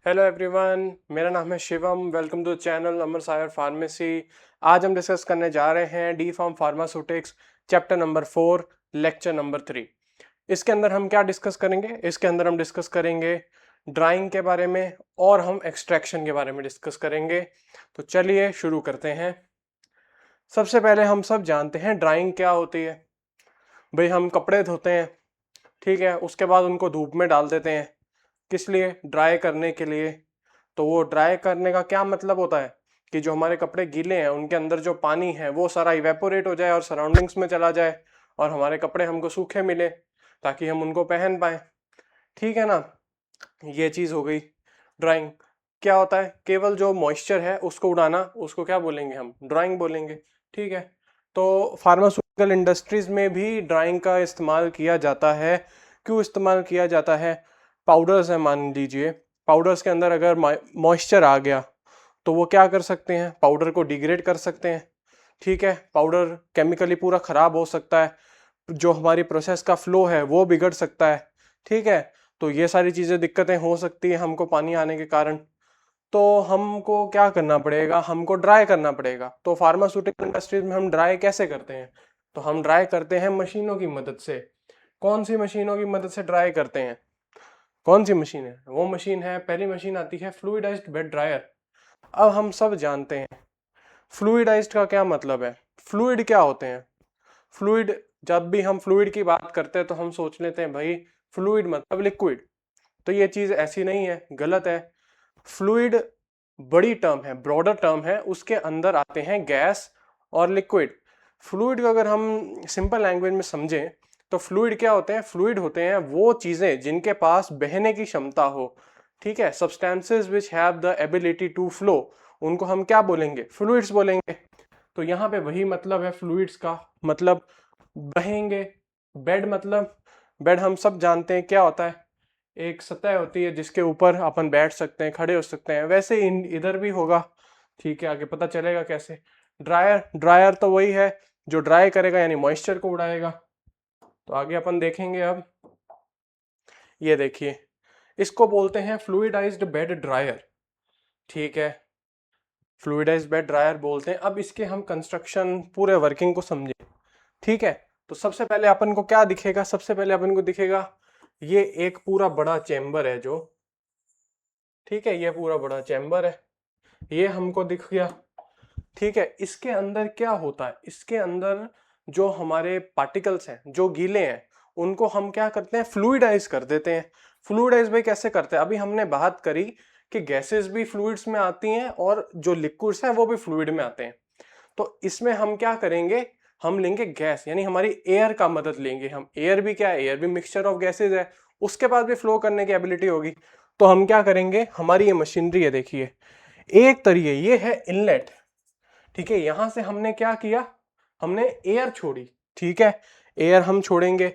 Hello everyone, मेरा नाम है Shivam. Welcome to channel Amar Sayar pharmacy. आज हम डिस्कस करने जा रहे हैं D pharm pharmaceutics chapter number 4 lecture number 3। इसके अंदर हम क्या डिस्कस करेंगे? इसके अंदर हम डिस्कस करेंगे ड्राइंग के बारे में और हम एक्सट्रैक्शन के बारे में डिस्कस करेंगे। तो चलिए शुरू करते हैं। सबसे पहले हम सब जानते हैं ड्राइंग क्या होती है। भाई हम कपड़े धोते हैं, ठीक है, उसके बाद उनको धूप में डाल देते हैं। किस लिए? ड्राई करने के लिए। तो वो ड्राई करने का क्या मतलब होता है कि जो हमारे कपड़े गीले हैं उनके अंदर जो पानी है वो सारा इवेपोरेट हो जाए और सराउंडिंग्स में चला जाए और हमारे कपड़े हमको सूखे मिले ताकि हम उनको पहन पाए। ठीक है ना? ये चीज हो गई ड्राइंग। क्या होता है? केवल जो मॉइस्चर है उसको उड़ाना, उसको क्या बोलेंगे? हम ड्राइंग बोलेंगे। ठीक है। तो फार्मास्यूटिकल इंडस्ट्रीज में भी ड्राइंग का इस्तेमाल किया जाता है। क्यों इस्तेमाल किया जाता है? पाउडर्स है, मान लीजिए पाउडर्स के अंदर अगर मॉइस्चर आ गया तो वो क्या कर सकते हैं? पाउडर को डिग्रेड कर सकते हैं। ठीक है, पाउडर केमिकली पूरा खराब हो सकता है, जो हमारी प्रोसेस का फ्लो है वो बिगड़ सकता है। ठीक है। तो ये सारी चीजें दिक्कतें हो सकती है हमको पानी आने के कारण। तो हमको क्या करना पड़ेगा? हमको ड्राई करना पड़ेगा। तो फार्मास्यूटिकल इंडस्ट्रीज में हम ड्राई कैसे करते हैं? तो हम ड्राई करते हैं मशीनों की मदद से। कौन सी मशीनों की मदद से ड्राई करते हैं? कौन सी मशीन है वो? मशीन है, पहली मशीन आती है फ्लूइडाइज्ड बेड ड्रायर। अब हम सब जानते हैं फ्लूइडाइज्ड का क्या मतलब है। फ्लूइड क्या होते हैं? फ्लूइड, जब भी हम फ्लूइड की बात करते हैं तो हम सोच लेते हैं भाई फ्लूइड मतलब लिक्विड। तो ये चीज ऐसी नहीं है, गलत है। फ्लूइड बड़ी टर्म है, ब्रॉडर टर्म है, उसके अंदर आते हैं गैस और लिक्विड। फ्लूइड को अगर हम सिंपल लैंग्वेज में समझें तो फ्लूइड क्या होते हैं? फ्लूइड होते हैं वो चीजें जिनके पास बहने की क्षमता हो। ठीक है, substances which have the ability to flow, उनको हम क्या बोलेंगे? फ्लूइड्स बोलेंगे। तो यहाँ पे वही मतलब है फ्लूइड्स का, मतलब बहेंगे। बेड मतलब, बेड हम सब जानते हैं क्या होता है? एक सतह होती है जिसके ऊपर अपन बैठ सकते हैं, खड़े हो सकते हैं। वैसे इधर भी होगा। ठीक है, आगे पता चलेगा कैसे। ड्रायर, ड्रायर तो वही है जो ड्राई करेगा यानी मॉइस्चर को उड़ाएगा। तो आगे अपन देखेंगे। अब ये देखिए, इसको बोलते हैं फ्लूइडाइज्ड बेड ड्रायर। ठीक है, फ्लूइडाइज्ड बेड ड्रायर बोलते हैं। अब इसके हम कंस्ट्रक्शन पूरे वर्किंग को समझे। ठीक है। तो सबसे पहले अपन को क्या दिखेगा? सबसे पहले अपन को दिखेगा ये एक पूरा बड़ा चेंबर है जो, ठीक है, ये पूरा बड़ा चेंबर है, ये हमको दिख गया। ठीक है, इसके अंदर क्या होता है? इसके अंदर जो हमारे पार्टिकल्स हैं जो गीले हैं उनको हम क्या करते हैं? फ्लूइडाइज कर देते हैं। फ्लूइडाइज भाई कैसे करते हैं? अभी हमने बात करी कि गैसेस भी फ्लूइड्स में आती हैं और जो लिक्विड्स हैं वो भी फ्लूइड में आते हैं। तो इसमें हम क्या करेंगे? हम लेंगे गैस, यानी हमारी एयर का मदद लेंगे हम। एयर भी क्या है? एयर भी मिक्सचर ऑफ गैसेज है, उसके पास भी फ्लो करने की एबिलिटी होगी। तो हम क्या करेंगे? हमारी ये मशीनरी है, देखिए, एक तरीके ये है इनलेट। ठीक है, यहां से हमने क्या किया? हमने एयर छोड़ी। ठीक है, एयर हम छोड़ेंगे,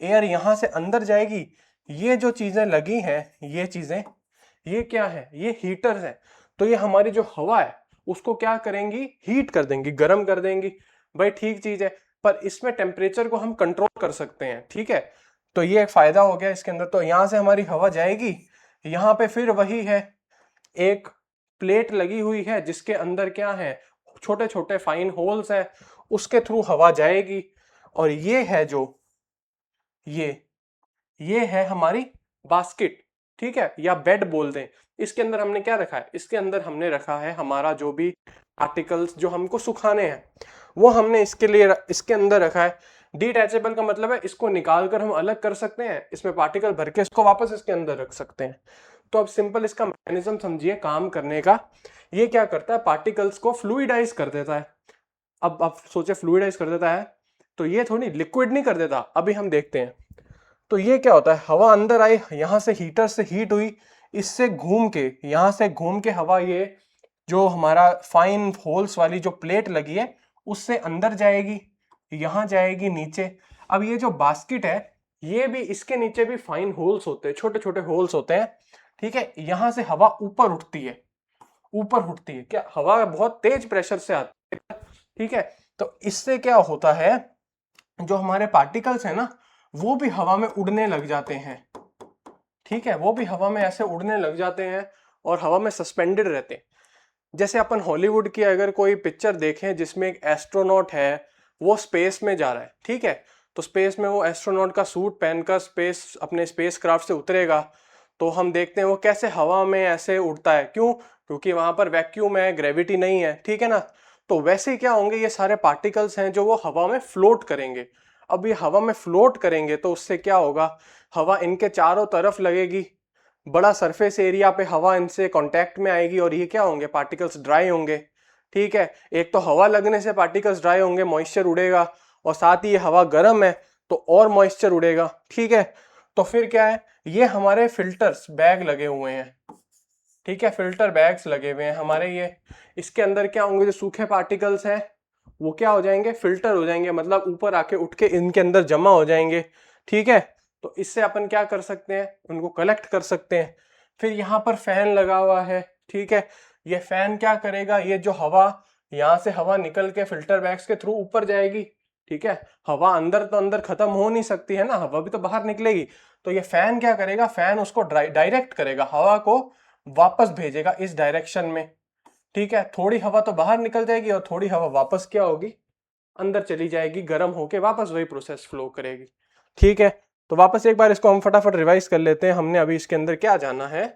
एयर यहां से अंदर जाएगी। ये जो चीजें लगी हैं, ये चीजें, ये क्या है? ये हीटर्स है। तो ये हमारी जो हवा है उसको क्या करेंगी? हीट कर देंगी, गर्म कर देंगी। भाई ठीक चीज है, पर इसमें टेम्परेचर को हम कंट्रोल कर सकते हैं। ठीक है, तो ये एक फायदा हो गया इसके अंदर। तो यहां से हमारी हवा जाएगी, यहां पे फिर वही है, एक प्लेट लगी हुई है जिसके अंदर क्या है? छोटे छोटे फाइन होल्स हैं, उसके थ्रू हवा जाएगी। और ये है जो, ये है हमारी बास्केट। ठीक है, या बेड बोल दें। इसके अंदर हमने क्या रखा है? इसके अंदर हमने रखा है हमारा जो भी आर्टिकल्स जो हमको सुखाने हैं वो हमने इसके लिए इसके अंदर रखा है। डिटैचेबल का मतलब है इसको निकाल कर हम अलग कर सकते हैं, इसमें पार्टिकल भर के इसको वापस इसके अंदर रख सकते हैं। तो अब सिंपल इसका मैकेनिज्म समझिए काम करने का। ये क्या करता है? पार्टिकल्स को फ्लूइडाइज कर देता है। अब आप सोचे फ्लूइडाइज कर देता है तो ये थोड़ी लिक्विड नहीं कर देता। अभी हम देखते हैं। तो ये क्या होता है? हवा अंदर आई, यहां से हीटर से हीट हुई, इससे घूम के, यहां से घूम के हवा ये जो हमारा फाइन होल्स वाली जो प्लेट लगी है उससे अंदर जाएगी, यहां जाएगी नीचे। अब ये जो बास्केट है ये भी, इसके नीचे भी फाइन होल्स होते हैं, छोटे छोटे होल्स होते हैं। ठीक है, यहां से हवा ऊपर उठती है, ऊपर उठती है। क्या? हवा बहुत तेज प्रेशर से आती है। ठीक है, तो इससे क्या होता है? जो हमारे पार्टिकल्स है ना वो भी हवा में उड़ने लग जाते हैं। ठीक है, वो भी हवा में ऐसे उड़ने लग जाते हैं और हवा में सस्पेंडेड रहते हैं। जैसे अपन हॉलीवुड की अगर कोई पिक्चर देखें जिसमें एक एस्ट्रोनॉट है, वो स्पेस में जा रहा है, ठीक है, तो स्पेस में वो एस्ट्रोनॉट का सूट पहनकर अपने स्पेस क्राफ्ट से उतरेगा, तो हम देखते हैं वो कैसे हवा में ऐसे उड़ता है। क्यों? क्योंकि वहां पर वैक्यूम है, ग्रेविटी नहीं है, ठीक है ना। तो वैसे ही क्या होंगे, ये सारे पार्टिकल्स हैं जो वो हवा में फ्लोट करेंगे। अब ये हवा में फ्लोट करेंगे तो उससे क्या होगा, हवा इनके चारों तरफ लगेगी, बड़ा सरफेस एरिया पे हवा इनसे कांटेक्ट में आएगी और ये क्या होंगे, पार्टिकल्स ड्राई होंगे, ठीक है। एक तो हवा लगने से पार्टिकल्स ड्राई होंगे, मॉइस्चर उड़ेगा, और साथ ही ये हवा गर्म है तो और मॉइस्चर उड़ेगा, ठीक है। तो फिर क्या है, ये हमारे फिल्टर्स बैग लगे हुए हैं, ठीक है, फिल्टर बैग्स लगे हुए हैं हमारे ये। इसके अंदर क्या होंगे, जो सूखे पार्टिकल्स हैं वो क्या हो जाएंगे, फिल्टर हो जाएंगे, मतलब ऊपर आके उठ के इनके अंदर जमा हो जाएंगे, ठीक है। तो इससे अपन क्या कर सकते हैं, उनको कलेक्ट कर सकते हैं। फिर यहाँ पर फैन लगा हुआ है, ठीक है। ये फैन क्या करेगा, ये जो हवा, यहाँ से हवा निकल के फिल्टर बैग्स के थ्रू ऊपर जाएगी, ठीक है। हवा अंदर तो अंदर खत्म हो नहीं सकती है ना, हवा भी तो बाहर निकलेगी। तो ये फैन क्या करेगा, फैन उसको डायरेक्ट करेगा, हवा को वापस भेजेगा इस डायरेक्शन में, ठीक है। थोड़ी हवा तो बाहर निकल जाएगी और थोड़ी हवा वापस क्या होगी, अंदर चली जाएगी, गर्म होके वापस वही प्रोसेस फ्लो करेगी, ठीक है। तो वापस एक बार इसको हम फटाफट रिवाइज कर लेते हैं, हमने अभी इसके अंदर क्या जाना है,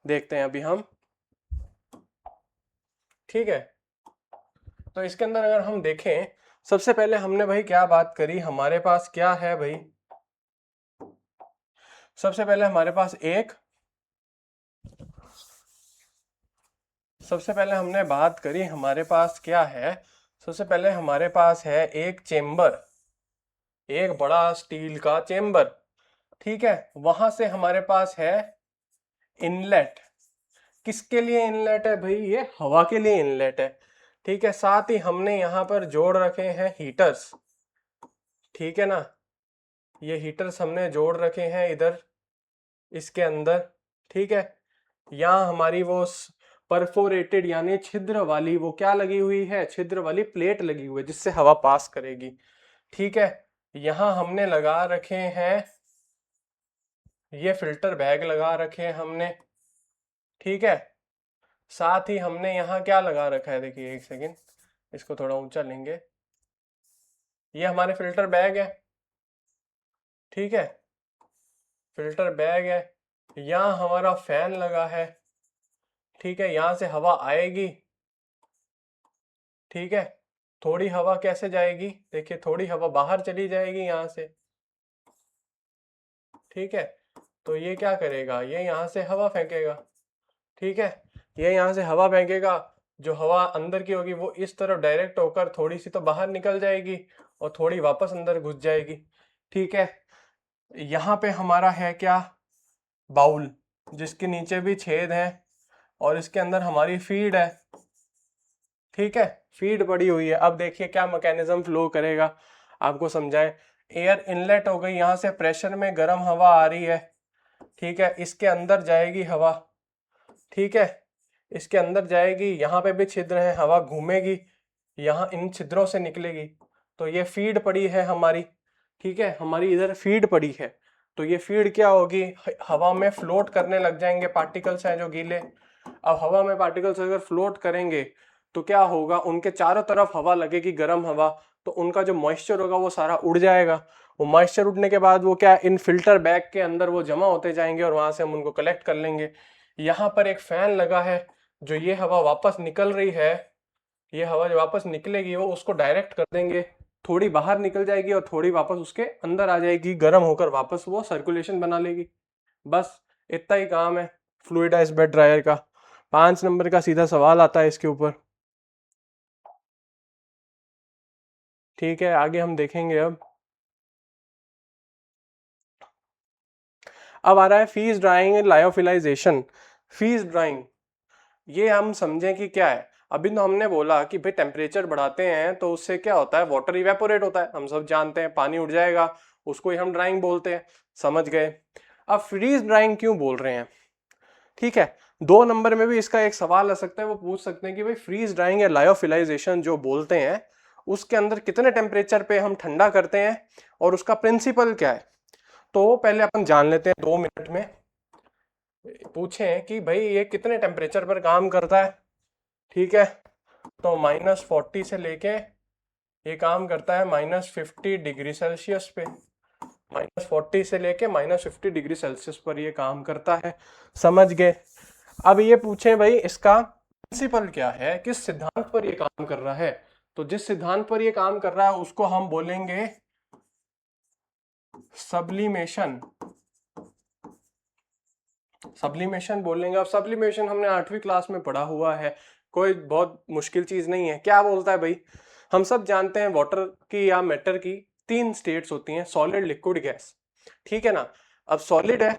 देखते हैं अभी हम, ठीक है। तो इसके अंदर अगर हम देखें, सबसे पहले हमने भाई क्या बात करी, हमारे पास क्या है भाई, सबसे पहले हमारे पास सबसे पहले हमने बात करी, हमारे पास क्या है, सबसे पहले हमारे पास है एक चेम्बर, एक बड़ा स्टील का चेम्बर, ठीक है। वहां से हमारे पास है इनलेट। किसके लिए इनलेट है भाई, ये हवा के लिए इनलेट है, ठीक है। साथ ही हमने यहाँ पर जोड़ रखे हैं हीटर्स, ठीक है ना, ये हीटर्स हमने जोड़ रखे हैं इधर इसके अंदर, ठीक है। यहाँ हमारी वो परफोरेटेड यानी छिद्र वाली वो क्या लगी हुई है, छिद्र वाली प्लेट लगी हुई है जिससे हवा पास करेगी, ठीक है। यहाँ हमने लगा रखे हैं, ये फिल्टर बैग लगा रखे हैं हमने, ठीक है। साथ ही हमने यहाँ क्या लगा रखा है, देखिए एक सेकेंड, इसको थोड़ा ऊंचा लेंगे, ये हमारे फिल्टर बैग है, ठीक है, फिल्टर बैग है। यहाँ हमारा फैन लगा है, ठीक है, यहाँ से हवा आएगी, ठीक है। थोड़ी हवा कैसे जाएगी, देखिए थोड़ी हवा बाहर चली जाएगी यहाँ से, ठीक है। तो ये क्या करेगा, ये यहाँ से हवा फेंकेगा, ठीक है, ये यहाँ से हवा फेंकेगा, जो हवा अंदर की होगी वो इस तरफ डायरेक्ट होकर थोड़ी सी तो बाहर निकल जाएगी और थोड़ी वापस अंदर घुस जाएगी, ठीक है। यहाँ पे हमारा है क्या, बाउल, जिसके नीचे भी छेद है और इसके अंदर हमारी फीड है, ठीक है, फीड पड़ी हुई है। अब देखिए क्या मैकेनिज्म फ्लो करेगा, आपको समझाएं। एयर इनलेट हो गई, यहाँ से प्रेशर में गर्म हवा आ रही है, ठीक है, इसके अंदर जाएगी हवा, ठीक है, इसके अंदर जाएगी, यहाँ पे भी छिद्र है, हवा घूमेगी, यहाँ इन छिद्रों से निकलेगी, तो ये फीड पड़ी है हमारी, ठीक है, हमारी इधर फीड पड़ी है। तो ये फीड क्या होगी, हवा में फ्लोट करने लग जाएंगे, पार्टिकल्स हैं जो गीले। अब हवा में पार्टिकल्स अगर फ्लोट करेंगे तो क्या होगा, उनके चारों तरफ हवा लगेगी, गर्म हवा, तो उनका जो मॉइस्चर होगा वो सारा उड़ जाएगा। वो मॉइस्चर उड़ने के बाद वो क्या, इन फिल्टर बैग के अंदर वो जमा होते जाएंगे और वहां से हम उनको कलेक्ट कर लेंगे। यहाँ पर एक फैन लगा है, जो ये हवा वापस निकल रही है, ये हवा जो वापस निकलेगी वो उसको डायरेक्ट कर देंगे, थोड़ी बाहर निकल जाएगी और थोड़ी वापस उसके अंदर आ जाएगी, गर्म होकर वापस वो सर्कुलेशन बना लेगी। बस इतना ही काम है फ्लूइडाइज्ड बेड ड्रायर का। 5 नंबर का सीधा सवाल आता है इसके ऊपर, ठीक है। आगे हम देखेंगे। अब आ रहा है freeze drying and lyophilization. Freeze drying, ये हम समझें कि क्या है। अभी तो हमने बोला कि भाई टेम्परेचर बढ़ाते हैं तो उससे क्या होता है, वाटर इवेपोरेट होता है, हम सब जानते हैं, पानी उड़ जाएगा, उसको ही हम ड्राइंग बोलते हैं, समझ गए। अब फ्रीज ड्राइंग क्यों बोल रहे हैं, ठीक है। 2 नंबर में भी इसका एक सवाल आ सकता है, वो पूछ सकते हैं कि भाई फ्रीज ड्राइंग या लायोफिलाइजेशन जो बोलते हैं उसके अंदर कितने टेम्परेचर पे हम ठंडा करते हैं और उसका प्रिंसिपल क्या है। तो पहले अपन जान लेते हैं 2 मिनट में। पूछे कि भाई ये कितने टेम्परेचर पर काम करता है, ठीक है, तो -40 से लेके ये काम करता है -50 डिग्री सेल्सियस पे। -40 से लेके -50 डिग्री सेल्सियस पर ये काम करता है, समझ गए। अब ये पूछे भाई इसका प्रिंसिपल क्या है, किस सिद्धांत पर ये काम कर रहा है, तो जिस सिद्धांत पर ये काम कर रहा है उसको हम बोलेंगे सब्लिमेशन। सब्लिमेशन बोलेंगे। अब सब्लिमेशन हमने 8वीं क्लास में पढ़ा हुआ है, कोई बहुत मुश्किल चीज नहीं है। क्या बोलता है भाई, हम सब जानते हैं वाटर की या मैटर की 3 स्टेट्स होती हैं, सॉलिड, लिक्विड, गैस, ठीक है ना। अब सॉलिड है,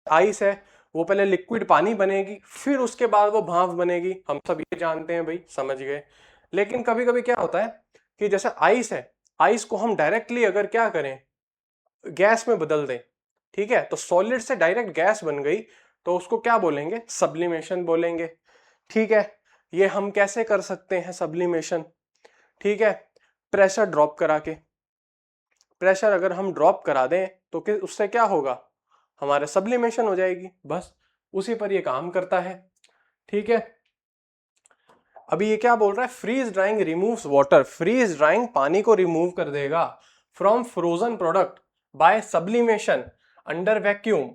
आइस है, वो पहले लिक्विड पानी बनेगी, फिर उसके बाद वो भाप बनेगी, हम सब ये जानते हैं भाई, समझ गए। लेकिन कभी कभी क्या होता है कि जैसे आइस है, आइस को हम डायरेक्टली अगर क्या करें, गैस में बदल दें, ठीक है, तो सॉलिड से डायरेक्ट गैस बन गई, तो उसको क्या बोलेंगे, सब्लिमेशन बोलेंगे, ठीक है। ये हम कैसे कर सकते हैं सब्लिमेशन, ठीक है, प्रेशर ड्रॉप करा के। प्रेशर अगर हम ड्रॉप करा दें तो उससे क्या होगा, हमारे सब्लिमेशन हो जाएगी, बस उसी पर ये काम करता है, ठीक है। अभी ये क्या बोल रहा है, freeze drying removes water, freeze drying पानी को रिमूव कर देगा from frozen product by sublimation under vacuum.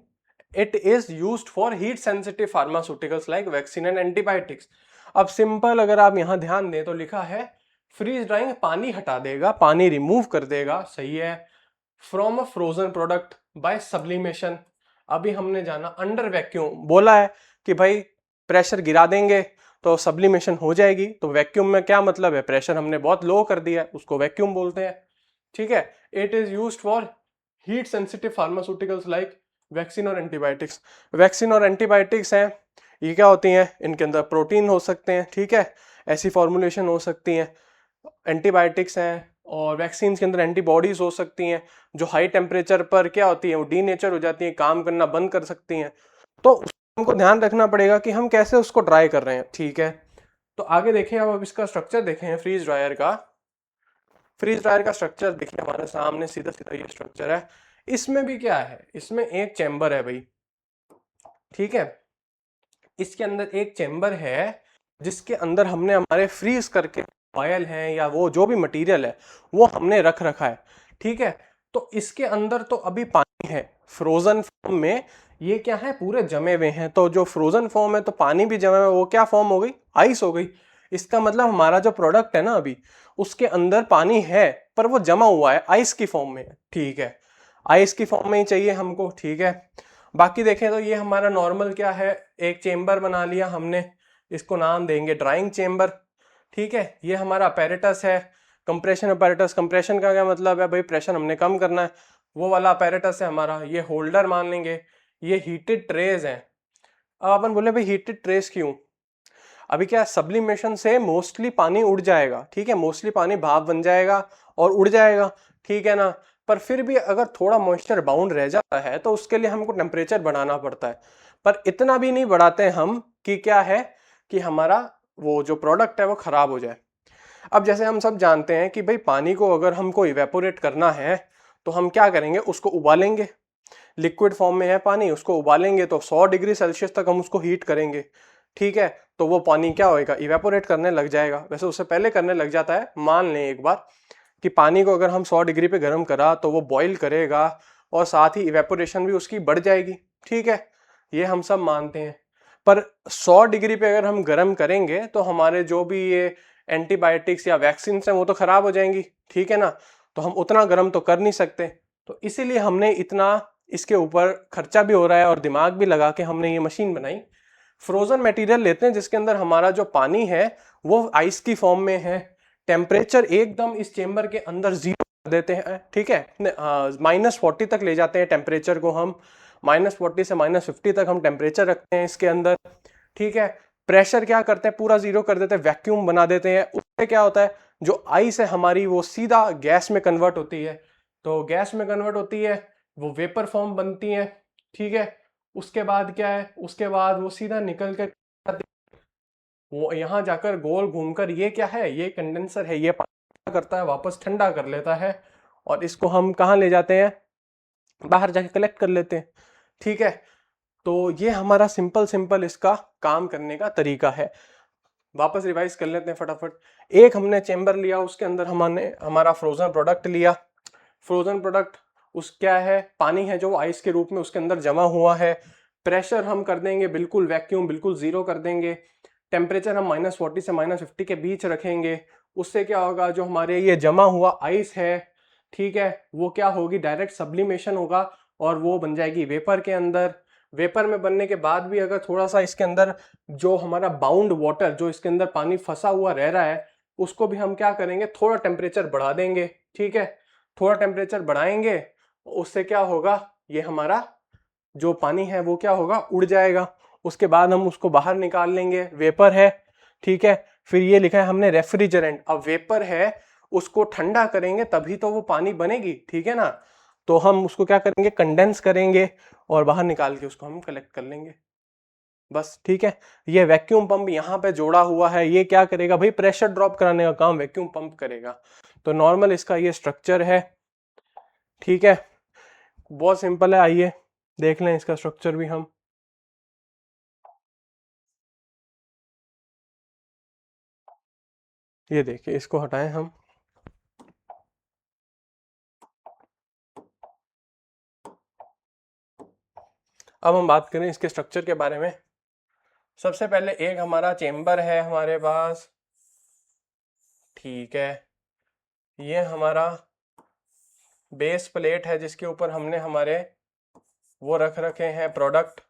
It is used for heat sensitive pharmaceuticals like vaccine and antibiotics. अब सिंपल अगर आप यहां ध्यान दें तो लिखा है फ्रीज ड्राइंग पानी हटा देगा, पानी रिमूव कर देगा, सही है, from a frozen product by sublimation. अभी हमने जाना अंडर वैक्यूम, बोला है कि भाई प्रेशर गिरा देंगे तो सब्लिमेशन हो जाएगी, तो वैक्यूम में क्या मतलब है, प्रेशर हमने बहुत लो कर दिया है, उसको वैक्यूम बोलते हैं, ठीक है। It is used for heat sensitive pharmaceuticals like vaccine और एंटीबायोटिक्स। वैक्सीन और एंटीबायोटिक्स हैं, ये क्या होती हैं, इनके अंदर प्रोटीन हो सकते हैं, ठीक है, ऐसी फॉर्मुलेशन हो सकती हैं। एंटीबायोटिक्स हैं और वैक्सीन के अंदर एंटीबॉडीज हो सकती हैं, जो हाई टेम्परेचर पर क्या होती है, वो डीनेचर हो जाती है, काम करना बंद कर सकती हैं। तो हमको ध्यान रखना पड़ेगा कि हम कैसे उसको ड्राई कर रहे हैं, ठीक है। तो आगे देखें, अब इसका स्ट्रक्चर देखें फ्रीज ड्रायर का। फ्रीज ड्रायर का स्ट्रक्चर देखिए हमारे सामने, सीधा सीधा ये स्ट्रक्चर है। इसमें भी क्या है, इसमें एक चैम्बर है भाई, ठीक है, इसके अंदर एक चैम्बर है जिसके अंदर हमने हमारे फ्रीज करके ऑयल है या वो जो भी मटेरियल है वो हमने रख रखा है, ठीक है। तो इसके अंदर तो अभी पानी है, फ्रोजन फॉर्म में ये क्या है, पूरे जमे हुए हैं। तो जो फ्रोजन फॉर्म है तो पानी भी जमे हुआ है, वो क्या फॉर्म हो गई, आइस हो गई। इसका मतलब हमारा जो प्रोडक्ट है ना अभी, उसके अंदर पानी है पर वो जमा हुआ है, आइस की फॉर्म में, ठीक है, आइस की फॉर्म में ही चाहिए हमको, ठीक है। बाकी देखें तो ये हमारा नॉर्मल क्या है, एक चेम्बर बना लिया हमने, इसको नाम देंगे ड्राइंग चेम्बर, ठीक है। ये हमारा अपैरेटस है, कंप्रेशन अपैरेटस। कंप्रेशन का क्या मतलब है भाई, प्रेशर हमने कम करना है, वो वाला अपैरेटस है हमारा। ये होल्डर मान लेंगे, ये हीटेड ट्रेज है। अब अपन बोले भाई हीटेड ट्रेज क्यों, अभी क्या सब्लिमेशन से मोस्टली पानी उड़ जाएगा, ठीक है, मोस्टली पानी भाप बन जाएगा और उड़ जाएगा, ठीक है ना। पर फिर भी अगर थोड़ा मॉइस्चर बाउंड रह जाता है तो उसके लिए हमको टेम्परेचर बढ़ाना पड़ता है, पर इतना भी नहीं बढ़ाते हम कि क्या है कि हमारा वो जो प्रोडक्ट है वो खराब हो जाए। अब जैसे हम सब जानते हैं कि भाई पानी को अगर हमको इवेपोरेट करना है तो हम क्या करेंगे, उसको उबालेंगे, लिक्विड फॉर्म में है पानी, उसको उबालेंगे तो 100 डिग्री सेल्सियस तक हम उसको हीट करेंगे, ठीक है। तो वो पानी क्या होएगा, इवेपोरेट करने लग जाएगा। वैसे उससे पहले करने लग जाता है, मान लें एक बार कि पानी को अगर हम 100 डिग्री पे गर्म करा तो वो बॉईल करेगा और साथ ही इवेपोरेशन भी उसकी बढ़ जाएगी, ठीक है, ये हम सब मानते हैं। पर 100 डिग्री पे अगर हम गर्म करेंगे तो हमारे जो भी ये एंटीबायोटिक्स या वैक्सीन हैं वो तो खराब हो जाएंगी, ठीक है ना। तो हम उतना गर्म तो कर नहीं सकते, तो इसीलिए हमने इतना इसके ऊपर खर्चा भी हो रहा है और दिमाग भी लगा के हमने ये मशीन बनाई। फ्रोजन मटेरियल लेते हैं जिसके अंदर हमारा जो पानी है वो आइस की फॉर्म में है, टेम्परेचर एकदम इस चेम्बर के अंदर 0 कर देते हैं, ठीक है, -40 तक ले जाते हैं टेम्परेचर को हम, -40 से -50 तक हम टेम्परेचर रखते हैं इसके अंदर, ठीक है। प्रेशर क्या करते हैं, पूरा 0 कर देते हैं, वैक्यूम बना देते हैं। उससे क्या होता है, जो आइस है हमारी वो सीधा गैस में कन्वर्ट होती है, तो गैस में कन्वर्ट होती है, वो वेपर फॉर्म बनती है, ठीक है। उसके बाद क्या है, उसके बाद वो सीधा निकल कर वो यहाँ जाकर गोल घूमकर, ये क्या है, ये कंडेंसर है, ये पानी करता है वापस ठंडा कर लेता है और इसको हम कहाँ ले जाते हैं, बाहर जाके कलेक्ट कर लेते हैं। ठीक है, तो ये हमारा सिंपल इसका काम करने का तरीका है। वापस रिवाइज कर लेते हैं फटाफट। एक हमने चेंबर लिया, उसके अंदर हमने हमारा फ्रोजन प्रोडक्ट लिया। फ्रोजन प्रोडक्ट उस क्या है, पानी है जो आइस के रूप में उसके अंदर जमा हुआ है। प्रेशर हम कर देंगे बिल्कुल वैक्यूम, बिल्कुल जीरो कर देंगे। टेम्परेचर हम -40 से -50 के बीच रखेंगे। उससे क्या होगा, जो हमारे ये जमा हुआ आइस है, ठीक है, वो क्या होगी, डायरेक्ट सब्लिमेशन होगा और वो बन जाएगी वेपर के अंदर। वेपर में बनने के बाद भी अगर थोड़ा सा इसके अंदर जो हमारा बाउंड वाटर, जो इसके अंदर पानी फंसा हुआ रह रहा है, उसको भी हम क्या करेंगे, थोड़ा टेम्परेचर बढ़ा देंगे। ठीक है, थोड़ा टेम्परेचर बढ़ाएंगे, उससे क्या होगा, ये हमारा जो पानी है वो क्या होगा, उड़ जाएगा। उसके बाद हम उसको बाहर निकाल लेंगे, वेपर है। ठीक है, फिर ये लिखा है हमने रेफ्रिजरेंट। अब वेपर है, उसको ठंडा करेंगे तभी तो वो पानी बनेगी। ठीक है ना, तो हम उसको क्या करेंगे, कंडेंस करेंगे और बाहर निकाल के उसको हम कलेक्ट कर लेंगे बस। ठीक है, ये वैक्यूम पंप यहाँ पे जोड़ा हुआ है, ये क्या करेगा भाई, प्रेशर ड्रॉप कराने का काम वैक्यूम पंप करेगा। तो नॉर्मल इसका ये स्ट्रक्चर है। ठीक है, बहुत सिंपल है, आइए देख लें इसका स्ट्रक्चर भी हम। ये देखिए, इसको हटाएं हम। अब हम बात करें इसके स्ट्रक्चर के बारे में। सबसे पहले एक हमारा चेंबर है हमारे पास। ठीक है, ये हमारा बेस प्लेट है जिसके ऊपर हमने हमारे वो रख रखे हैं प्रोडक्ट।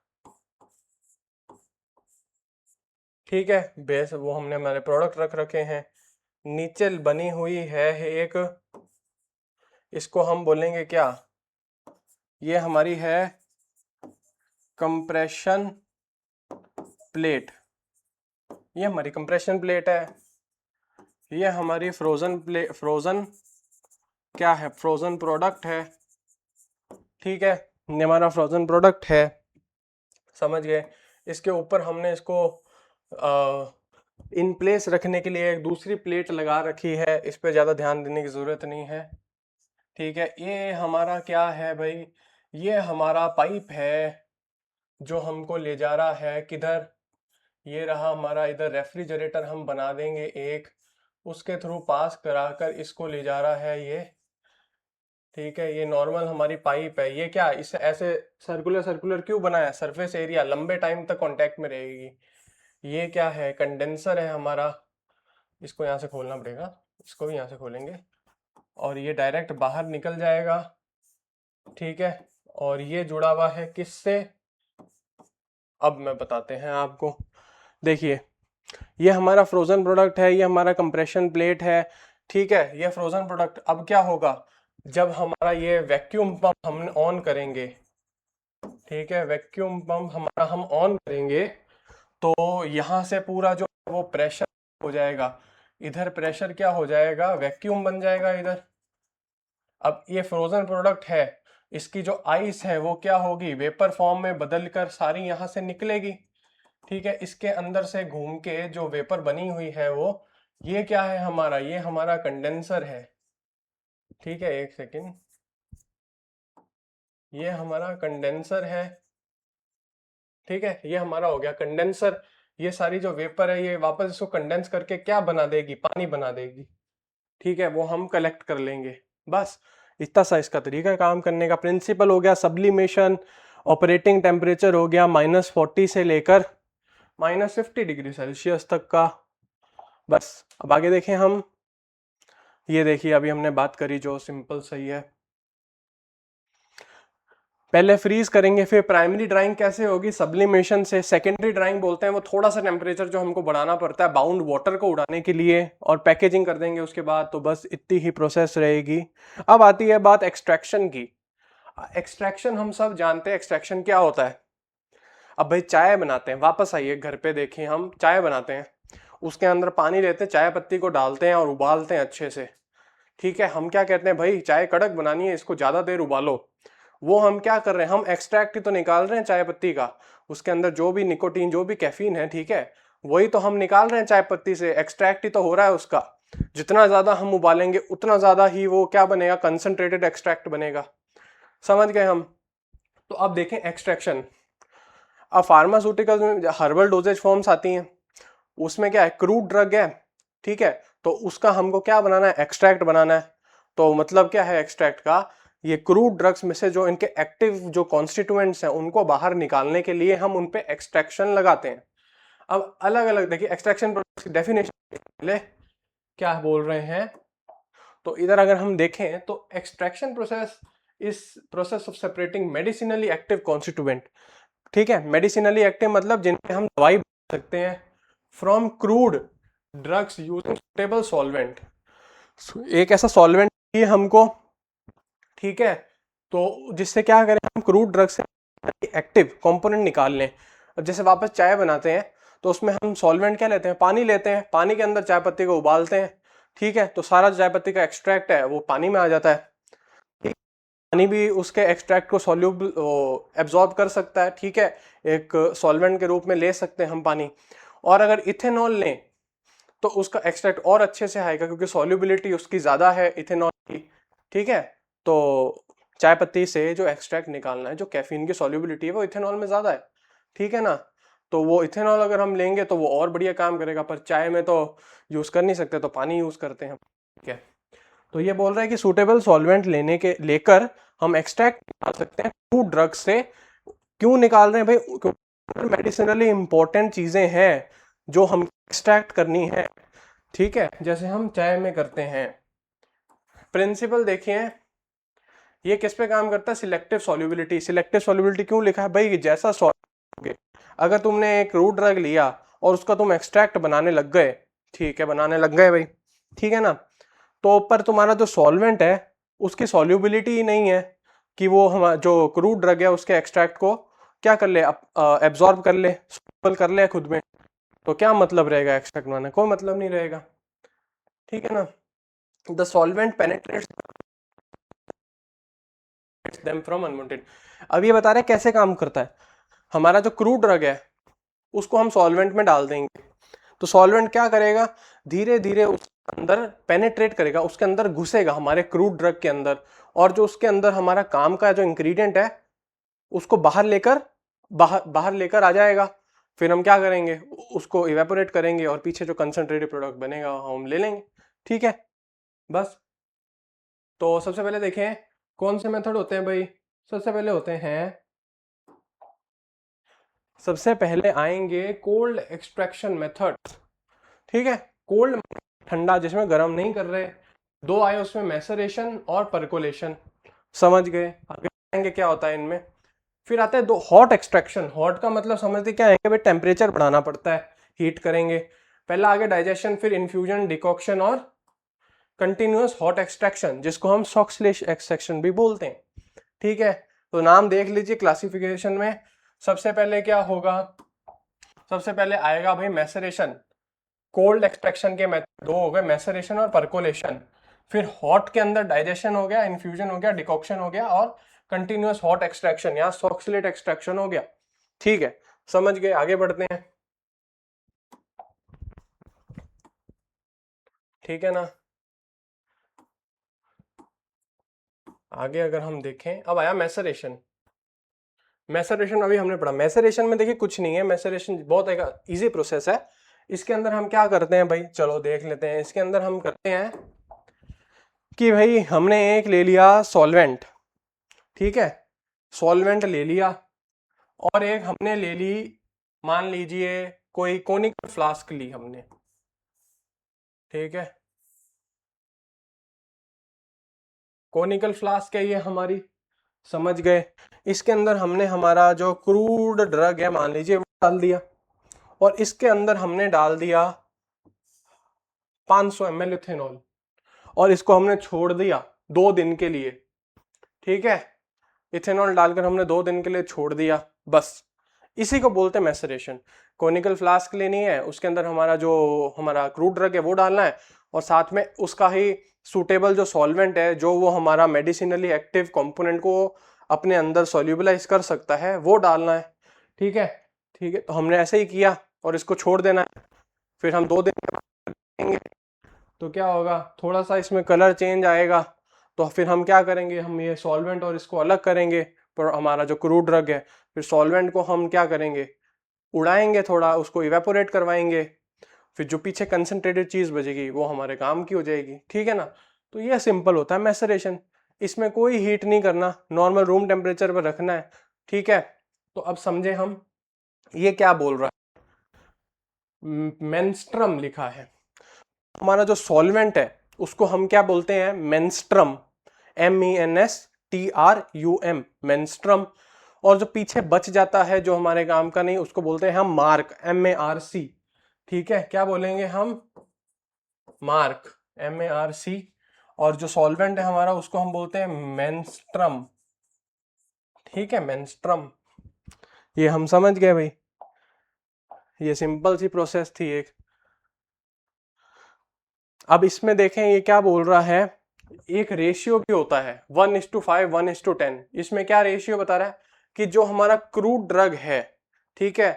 ठीक है, बेस वो हमने हमारे प्रोडक्ट रख रखे हैं। नीचे बनी हुई है एक, इसको हम बोलेंगे क्या, ये हमारी है कंप्रेशन प्लेट। ये हमारी कंप्रेशन प्लेट है। ये हमारी फ्रोजन क्या है, फ्रोजन प्रोडक्ट है। ठीक है, ये हमारा फ्रोजन प्रोडक्ट है, समझ गए। इसके ऊपर हमने इसको इन प्लेस रखने के लिए एक दूसरी प्लेट लगा रखी है, इस पे ज़्यादा ध्यान देने की ज़रूरत नहीं है। ठीक है, ये हमारा क्या है भाई, ये हमारा पाइप है जो हमको ले जा रहा है किधर, ये रहा हमारा, इधर रेफ्रिजरेटर हम बना देंगे एक, उसके थ्रू पास कराकर इसको ले जा रहा है ये। ठीक है, ये नॉर्मल हमारी पाइप है। ये क्या, इसे ऐसे सर्कुलर सर्कुलर क्यों बनाया, सरफेस एरिया लंबे टाइम तक कांटेक्ट में रहेगी। ये क्या है, कंडेंसर है हमारा। इसको यहाँ से खोलना पड़ेगा, इसको भी यहाँ से खोलेंगे और ये डायरेक्ट बाहर निकल जाएगा। ठीक है, और ये जुड़ा हुआ है किससे, अब मैं बताते हैं आपको। देखिए, ये हमारा फ्रोजन प्रोडक्ट है, ये हमारा कंप्रेशन प्लेट है। ठीक है, ये फ्रोजन प्रोडक्ट अब क्या होगा, जब हमारा ये वैक्यूम पंप हम ऑन करेंगे, ठीक है, वैक्यूम पंप हमारा हम ऑन करेंगे, तो यहाँ से पूरा जो वो प्रेशर हो जाएगा, इधर प्रेशर क्या हो जाएगा, वैक्यूम बन जाएगा इधर। अब ये फ्रोजन प्रोडक्ट है, इसकी जो आइस है वो क्या होगी, वेपर फॉर्म में बदल कर सारी यहाँ से निकलेगी। ठीक है, इसके अंदर से घूम के जो वेपर बनी हुई है वो, ये क्या है हमारा, ये हमारा कंडेंसर है। ठीक है, एक सेकेंड, ये हमारा कंडेंसर है। ठीक है, ये हमारा हो गया कंडेंसर। ये सारी जो वेपर है ये वापस इसको कंडेंस करके क्या बना देगी, पानी बना देगी। ठीक है, वो हम कलेक्ट कर लेंगे बस। इतना सा इसका तरीका है काम करने का। प्रिंसिपल हो गया सब्लिमेशन, ऑपरेटिंग टेम्परेचर हो गया -40 से लेकर -50 डिग्री सेल्सियस तक का। बस, अब आगे देखें हम। ये देखिए, अभी हमने बात करी जो सिंपल सही है, पहले फ्रीज करेंगे, फिर प्राइमरी ड्राइंग कैसे होगी, सब्लिमेशन से। सेकेंडरी ड्राइंग बोलते हैं वो थोड़ा सा टेम्परेचर जो हमको बढ़ाना पड़ता है बाउंड वाटर को उड़ाने के लिए, और पैकेजिंग कर देंगे उसके बाद। तो बस इतनी ही प्रोसेस रहेगी। अब आती है बात एक्सट्रैक्शन की। एक्सट्रैक्शन हम सब जानते हैं, एक्सट्रैक्शन क्या होता है। अब भाई चाय बनाते हैं, वापस आइए घर पे, देखिए हम चाय बनाते हैं, उसके अंदर पानी लेते हैं, चाय पत्ती को डालते हैं और उबालते हैं अच्छे से। ठीक है, हम क्या कहते हैं भाई, चाय कड़क बनानी है, इसको ज्यादा देर उबालो। वो हम क्या कर रहे हैं, हम एक्सट्रैक्ट ही तो निकाल रहे हैं चाय पत्ती का, उसके अंदर जो भी निकोटीन, जो भी कैफीन है, ठीक है, वही तो हम निकाल रहे हैं चाय पत्ती से, एक्सट्रैक्ट ही तो हो रहा है उसका। जितना ज्यादा हम उबालेंगे उतना ज्यादा ही वो क्या बनेगा, कंसंट्रेटेड एक्सट्रैक्ट बनेगा। समझ गए हम। तो अब देखें एक्सट्रैक्शन। अब फार्मास्यूटिकल में हर्बल डोजेज फॉर्म्स आती हैं, उसमें क्या है, क्रूड ड्रग है, ठीक है, तो उसका हमको क्या बनाना है, एक्सट्रैक्ट बनाना है। तो मतलब क्या है एक्सट्रैक्ट का, ये क्रूड ड्रग्स में से जो इनके एक्टिव जो कॉन्स्टिट्यूएंट्स हैं उनको बाहर निकालने के लिए हम उन पे एक्सट्रैक्शन लगाते हैं। अब अलग अलग देखिए एक्सट्रैक्शन प्रोसेस की डेफिनेशन पहले क्या बोल रहे हैं। तो इधर अगर हम देखें तो extraction process is process of separating medicinally active constituent, ठीक है, मेडिसिनली एक्टिव मतलब जिनसे हम दवाई बना सकते हैं, from crude drugs using suitable solvent. एक ऐसा सॉल्वेंट चाहिए हमको, ठीक है, तो जिससे क्या करें हम क्रूड ड्रग से एक्टिव कंपोनेंट निकाल लें। अब जैसे वापस चाय बनाते हैं तो उसमें हम सॉल्वेंट क्या लेते हैं, पानी लेते हैं, पानी के अंदर चाय पत्ती को उबालते हैं, ठीक है, तो सारा चाय पत्ती का एक्सट्रैक्ट है वो पानी में आ जाता है, ठीक? पानी भी उसके एक्सट्रैक्ट को सॉल्यूबल एब्जॉर्ब कर सकता है, ठीक है, एक सॉल्वेंट के रूप में ले सकते हैं हम पानी। और अगर इथेनॉल लें तो उसका एक्सट्रैक्ट और अच्छे से आएगा क्योंकि सॉल्युबिलिटी उसकी ज़्यादा है इथेनॉल की, ठीक है। तो चाय पत्ती से जो एक्सट्रैक्ट निकालना है, जो कैफीन की सॉल्युबिलिटी है वो इथेनॉल में ज़्यादा है, ठीक है ना। तो वो इथेनॉल अगर हम लेंगे तो वो और बढ़िया काम करेगा, पर चाय में तो यूज़ कर नहीं सकते तो पानी यूज़ करते हैं, ठीक है। तो ये बोल रहा है कि सूटेबल सॉल्वेंट लेकर हम एक्सट्रैक्ट निकाल सकते हैं फूड ड्रग से। क्यों निकाल रहे हैं भाई, क्योंकि मेडिसिनली इंपॉर्टेंट चीज़ें हैं जो हम एक्सट्रैक्ट करनी है, ठीक है, जैसे हम चाय में करते हैं। प्रिंसिपल देखिए, ये किस पे काम करता है, सिलेक्टिव सॉल्युबिलिटी। सिलेक्टिव सॉल्युबिलिटी क्यों लिखा है भाई, जैसा सॉल्व, अगर तुमने एक रूट ड्रग लिया और उसका तुम एक्सट्रैक्ट बनाने लग गए, ठीक है, बनाने लग गए भाई, ठीक है ना, तो ऊपर तुम्हारा जो सॉल्वेंट है उसकी सॉल्युबिलिटी ही नहीं है कि वो हम जो क्रूड ड्रग है उसके एक्सट्रैक्ट को क्या कर ले, एब्जॉर्ब कर ले, सॉल्व कर ले खुद में। तो क्या मतलब रहेगा एक्सट्रैक्ट बनाने, कोई मतलब नहीं रहेगा, ठीक है ना। The solvent penetrates them from unwanted. अब ये बता रहे हैं कैसे काम करता है। हमारा जो क्रूड ड्रग है उसको हम सॉल्वेंट में डाल देंगे, तो सॉल्वेंट क्या करेगा, धीरे धीरे उसके अंदर पेनेट्रेट करेगा, उसके अंदर घुसेगा हमारे क्रूड ड्रग के अंदर, और जो उसके अंदर हमारा काम का जो इंग्रेडिएंट है उसको बाहर लेकर आ जाएगा। फिर हम क्या करेंगे, उसको इवेपोरेट करेंगे और पीछे जो कंसंट्रेटेड प्रोडक्ट बनेगा हम ले लेंगे, ठीक है, बस। तो सबसे पहले देखें कौन से मेथड होते हैं भाई। सबसे पहले होते हैं, सबसे पहले आएंगे कोल्ड एक्सट्रैक्शन मेथड, ठीक है। कोल्ड ठंडा, जिसमें गर्म नहीं कर रहे। दो आए उसमें, मैसरेशन और परकोलेशन, समझ गए। आगे आएंगे क्या होता है इनमें। फिर आता है दो हॉट एक्सट्रैक्शन। हॉट का मतलब समझते क्या है कि भाई टेम्परेचर बढ़ाना पड़ता है, हीट करेंगे। पहला आगे डाइजेशन, फिर इन्फ्यूजन, डिकॉक्शन और कंटिन्यूअस हॉट एक्सट्रैक्शन, जिसको हम सॉक्सलेश एक्सट्रैक्शन भी बोलते हैं, ठीक है। तो नाम देख लीजिए क्लासिफिकेशन में। सबसे पहले क्या होगा, सबसे पहले आएगा भाई मैसरेशन। कोल्ड एक्सट्रैक्शन के मेथड दो हो गए, मैसरेशन और परकोलेशन। फिर हॉट के अंदर डाइजेशन हो गया, इन्फ्यूजन हो गया, डिकॉक्शन हो गया और कंटिन्यूअस हॉट एक्सट्रैक्शन या सॉक्सलेट एक्सट्रैक्शन हो गया, ठीक है। समझ गए, आगे बढ़ते हैं, ठीक है ना। आगे अगर हम देखें, अब आया मैसरेशन। मैसरेशन अभी हमने पढ़ा। मैसरेशन में देखिए कुछ नहीं है, मैसरेशन बहुत एक इजी प्रोसेस है। इसके अंदर हम क्या करते हैं भाई, चलो देख लेते हैं। इसके अंदर हम करते हैं कि भाई हमने एक ले लिया सॉल्वेंट, ठीक है, सॉल्वेंट ले लिया, और एक हमने ले ली, मान लीजिए कोई कोनिकल फ्लास्क ली हमने, ठीक है, कोनिकल फ्लास्क है ये हमारी, समझ गए। इसके अंदर हमने हमारा जो क्रूड ड्रग है मान लीजिए वो डाल दिया, और इसके अंदर हमने डाल दिया 500 ml इथेनॉल, और इसको हमने छोड़ दिया 2 दिन के लिए, ठीक है। इथेनॉल डालकर हमने 2 दिन के लिए छोड़ दिया, बस। इसी को बोलते हैं मैसरेशन। कोनिकल फ्लास्क लेनी है, उसके अंदर हमारा जो हमारा क्रूड ड्रग है वो डालना है, और साथ में उसका ही सूटेबल जो सॉल्वेंट है, जो वो हमारा मेडिसिनली एक्टिव कंपोनेंट को अपने अंदर सोल्यूबलाइज कर सकता है, वो डालना है, ठीक है। ठीक है, तो हमने ऐसे ही किया और इसको छोड़ देना है। फिर हम 2 दिन के बाद देखेंगे तो क्या होगा, थोड़ा सा इसमें कलर चेंज आएगा, तो फिर हम क्या करेंगे, हम ये सॉल्वेंट और इसको अलग करेंगे, पर हमारा जो क्रूड ड्रग है, फिर सॉल्वेंट को हम क्या करेंगे, उड़ाएंगे, थोड़ा उसको इवेपोरेट करवाएंगे, फिर जो पीछे कंसंट्रेटेड चीज बचेगी वो हमारे काम की हो जाएगी, ठीक है ना। तो ये सिंपल होता है मैसरेशन, इसमें कोई हीट नहीं करना, नॉर्मल रूम टेम्परेचर पर रखना है, ठीक है। तो अब समझे हम ये क्या बोल रहा है, मेंस्ट्रम लिखा है, हमारा जो सॉल्वेंट है उसको हम क्या बोलते हैं, मेंस्ट्रम, MENSTRUM, मेंस्ट्रम। और जो पीछे बच जाता है जो हमारे काम का नहीं, उसको बोलते हैं हम मार्क, MARC, ठीक है। क्या बोलेंगे हम, मार्क, MARC। और जो सॉल्वेंट है हमारा उसको हम बोलते हैं मेंस्ट्रम, ठीक है, मेंस्ट्रम। ये हम समझ गए भाई, ये सिंपल सी प्रोसेस थी एक। अब इसमें देखें ये क्या बोल रहा है, एक रेशियो भी होता है 1:5, 1:10। इसमें क्या रेशियो बता रहा है कि जो हमारा क्रूड ड्रग है, ठीक है,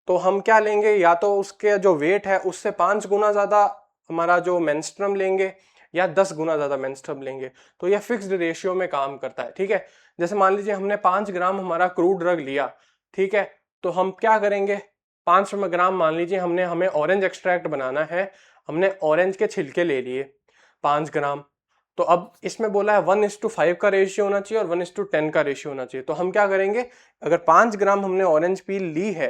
तो हम क्या लेंगे, या तो उसके जो वेट है उससे 5 गुना ज्यादा हमारा जो मेंस्ट्रम लेंगे, या 10 गुना ज्यादा मेंस्ट्रम लेंगे। तो यह फिक्स्ड रेशियो में काम करता है, ठीक है। जैसे मान लीजिए हमने 5 ग्राम हमारा क्रूड ड्रग लिया, ठीक है, तो हम क्या करेंगे, 5 ग्राम मान लीजिए हमें ऑरेंज एक्सट्रैक्ट बनाना है, हमने ऑरेंज के छिलके ले लिए 5 ग्राम। तो अब इसमें बोला है 1:5 का रेशियो होना चाहिए और 1:10 का रेशियो होना चाहिए। तो हम क्या करेंगे, अगर 5 ग्राम हमने ऑरेंज पील ली है,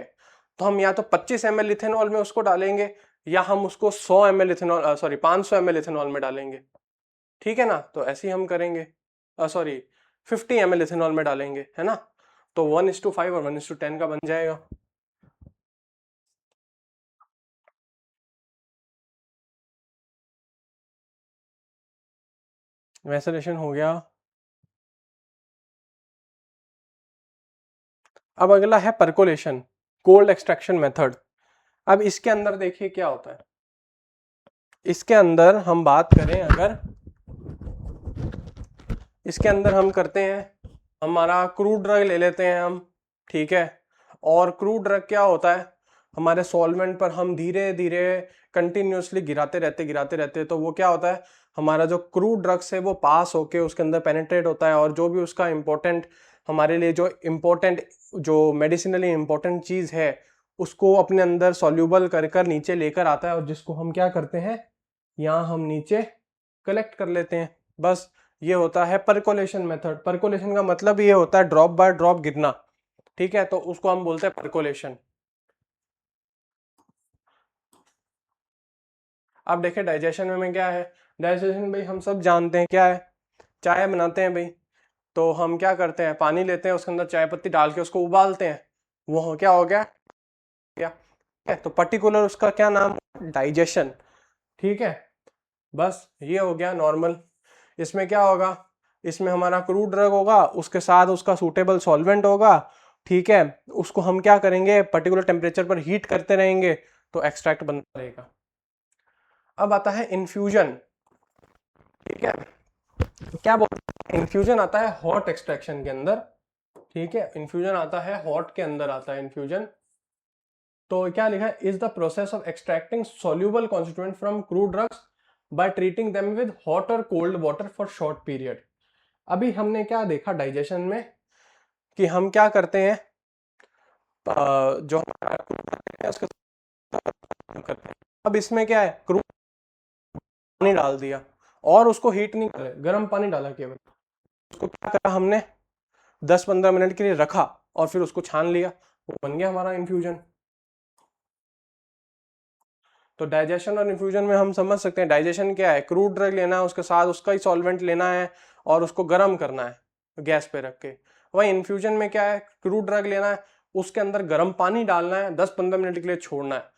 तो हम या तो 25 ml इथेनॉल में उसको डालेंगे, या हम उसको 100 ml ethanol, sorry 500 ml ethanol में डालेंगे, ठीक है ना। तो ऐसे ही हम करेंगे, सॉरी 50 ml इथेनॉल में डालेंगे, है ना। तो 1:5 और 1:10 का बन जाएगा। वैसलेशन हो गया। अब अगला है परकोलेशन, कोल्ड एक्सट्रैक्शन मेथड। अब इसके अंदर देखिए क्या होता है, इसके अंदर हम बात करें अगर, इसके अंदर हम करते हैं, हमारा क्रूड ड्रग ले लेते हैं हम, ठीक है। और क्रूड ड्रग क्या होता है, हमारे सॉल्वेंट पर हम धीरे धीरे कंटिन्यूसली गिराते रहते, तो वो क्या होता है, हमारा जो क्रूड ड्रग्स है वो पास होके उसके अंदर पेनिट्रेट होता है, और जो भी उसका इंपॉर्टेंट, हमारे लिए जो इम्पोर्टेंट, जो मेडिसिनली इंपॉर्टेंट चीज है, उसको अपने अंदर सॉल्यूबल कर कर नीचे लेकर आता है, और जिसको हम क्या करते हैं, यहाँ हम नीचे कलेक्ट कर लेते हैं, बस। ये होता है परकोलेशन मेथड। परकोलेशन का मतलब ये होता है ड्रॉप बाय ड्रॉप गिरना, ठीक है, तो उसको हम बोलते हैं परकोलेशन। अब देखिए डाइजेशन में क्या है, डाइजेशन भाई हम सब जानते हैं क्या है, चाय बनाते हैं भाई, तो हम क्या करते हैं, पानी लेते हैं, उसके अंदर चाय पत्ती डाल के उसको उबालते हैं, वो क्या हो गया, क्या है, तो पर्टिकुलर उसका क्या नाम, डाइजेशन, ठीक है। बस ये हो गया नॉर्मल। इसमें क्या होगा, इसमें हमारा क्रूड ड्रग होगा, उसके साथ उसका सूटेबल सॉल्वेंट होगा, ठीक है। उसको हम क्या करेंगे, पर्टिकुलर टेम्परेचर पर हीट करते रहेंगे, तो एक्सट्रैक्ट बनता रहेगा। अब आता है इन्फ्यूजन, ठीक है। क्या बोलते हैं, इन्फ्यूजन आता है हॉट एक्सट्रैक्शन के अंदर, ठीक है, इन्फ्यूजन आता है हॉट के अंदर आता है इन्फ्यूजन। तो क्या लिखा है, is the process of extracting soluble constituent from crude drugs by treating them with hot or cold water for short period. अभी हमने क्या देखा डाइजेशन में, कि हम क्या करते हैं, जो हमारा crude है उसके साथ काम करते हैं। अब इसमें क्या है, क्रूड पानी डाल दिया, और उसको हीट नहीं करे, गर्म पानी डाला केवल, उसको क्या करा हमने, 10-15 मिनट के लिए रखा, और फिर उसको छान लिया, वो बन गया हमारा इन्फ्यूजन। तो डाइजेशन और इन्फ्यूजन में हम समझ सकते हैं, डाइजेशन क्या है, क्रूड ड्रग लेना है, उसके साथ उसका ही सॉल्वेंट लेना है, और उसको गर्म करना है गैस पे रख के। वही इन्फ्यूजन में क्या है, क्रूड ड्रग लेना है, उसके अंदर गर्म पानी डालना है, 10-15 मिनट के लिए छोड़ना है।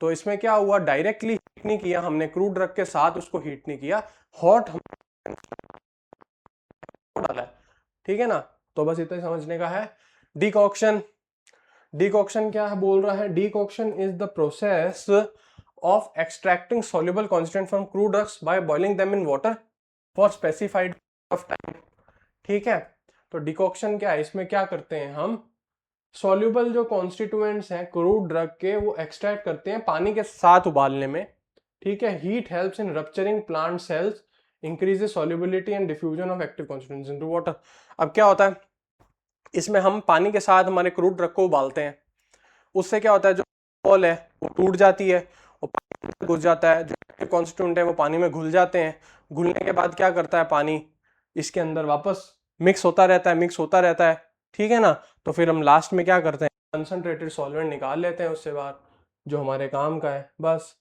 तो इसमें क्या हुआ, डायरेक्टली हीट नहीं किया हमने, क्रूड ड्रग के साथ उसको हीट नहीं किया, हॉट डाला है, ठीक है ना। तो बस इतना समझने का है। डिकॉक्शन, डिकॉक्शन क्या है बोल रहा है, decoction is the process of extracting soluble constituent from crude drugs by boiling them in water for specified of time, ठीक है। तो डिकॉक्शन क्या है, इसमें क्या करते हैं हम, सॉल्युबल जो कॉन्स्टिट्यूएंट्स हैं क्रूड ड्रग के, वो एक्सट्रैक्ट करते हैं पानी के साथ उबालने में, ठीक है। Heat helps in rupturing plant cells increases solubility and diffusion of active constituents into water. अब क्या होता है, इसमें हम पानी के साथ हमारे क्रूड ड्रग को उबालते हैं, उससे क्या होता है, जो बॉल है वो टूट जाती है और पानी में घुस जाता है, जो एक्टिव कॉन्स्टिट्यूएंट है वो पानी में घुल जाते हैं। घुलने के बाद क्या करता है, पानी इसके अंदर वापस मिक्स होता रहता है, मिक्स होता रहता है, ठीक है ना। तो फिर हम लास्ट में क्या करते हैं, कंसंट्रेटेड सॉल्वेंट निकाल लेते हैं उससे बाहर, जो हमारे काम का है बस।